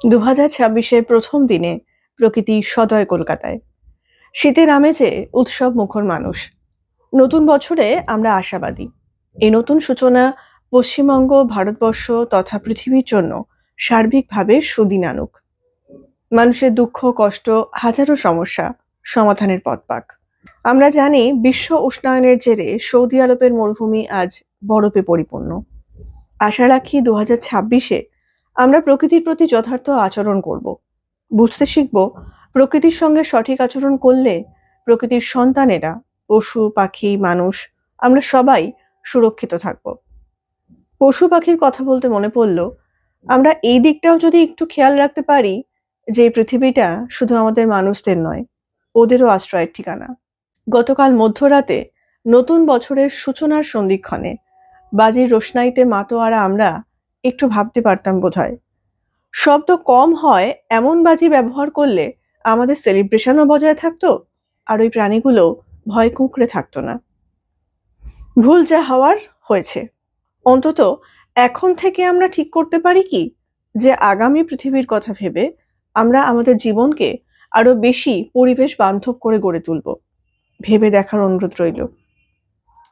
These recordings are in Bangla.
2026-এর প্রথম দিনে প্রকৃতি সদয় কলকাতায়। শীতের আমেজে উৎসব মুখর মানুষ। নতুন বছরে আমরা আশাবাদী। এই নতুন সূচনা পশ্চিমবঙ্গ, ভারতবর্ষ তথা পৃথিবীর জন্য সার্বিকভাবে সুদিন আনুক। মানুষের দুঃখ, কষ্ট, হাজারো সমস্যা সমাধানের পথ পাক। আমরা জানি বিশ্ব উষ্ণায়নের জেরে সৌদি আরবের মরুভূমি আজ বরফে পরিপূর্ণ। আশা রাখি 2026-এ আমরা প্রকৃতির প্রতি যথার্থ আচরণ করব। বুঝতে শিখব প্রকৃতির সঙ্গে সঠিক আচরণ করলে প্রকৃতির সন্তানেরা, পশু পাখি, মানুষ, আমরা সবাই সুরক্ষিত থাকব। পশু পাখির কথা বলতে মনে পড়ল, আমরা এই দিকটাও যদি একটু খেয়াল রাখতে পারি যে এই পৃথিবীটা শুধু আমাদের মানুষদের নয়, ওদেরও আশ্রয়ের ঠিকানা। গতকাল মধ্যরাতে নতুন বছরের সূচনার সন্ধিক্ষণে বাজির রোশনাইতে মাতোয়ারা আমরা একটু ভাবতে পারতাম বোধহয়, শব্দ কম হয় এমন বাজি ব্যবহার করলে আমাদের সেলিব্রেশনও বজায় থাকতো, আর ওই প্রাণীগুলো ভয় কুঁকড়ে থাকতো না। ভুল যা হওয়ার হয়েছে, অন্তত এখন থেকে আমরা ঠিক করতে পারি কি যে আগামী পৃথিবীর কথা ভেবে আমরা আমাদের জীবনকে আরো বেশি পরিবেশ বান্ধব করে গড়ে তুলব। ভেবে দেখার অনুরোধ রইল।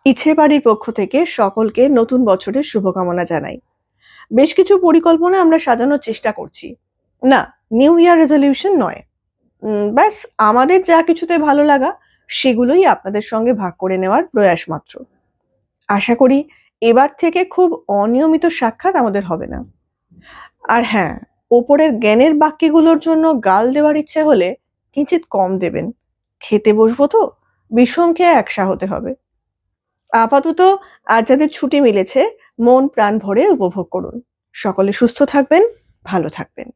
ইচ্ছে বাড়ির পক্ষ থেকে সকলকে নতুন বছরের শুভকামনা জানাই। বেশ কিছু পরিকল্পনা আমরা সাজানোর চেষ্টা করছি। না, নিউ ইয়ার রেজলিউশন নয়। ব্যাস আমাদের যা কিছুতে ভালো লাগা সেগুলোই আপনাদের সঙ্গে ভাগ করে নেওয়ার প্রয়াস মাত্র। আশা করি এবার থেকে খুব অনিয়মিত সাক্ষাৎ আমাদের হবে না। আর হ্যাঁ, ওপরের জ্ঞানের বাক্যগুলোর জন্য গাল দেওয়ার ইচ্ছে হলে কিঞ্চিত কম দেবেন। খেতে বসবো তো, বিষম খেয়ে একসা হতে হবে। আপাতত আজ যাদের ছুটি মিলেছে, মন প্রাণ ভরে উপভোগ করুন। সকলে সুস্থ থাকবেন, ভালো থাকবেন।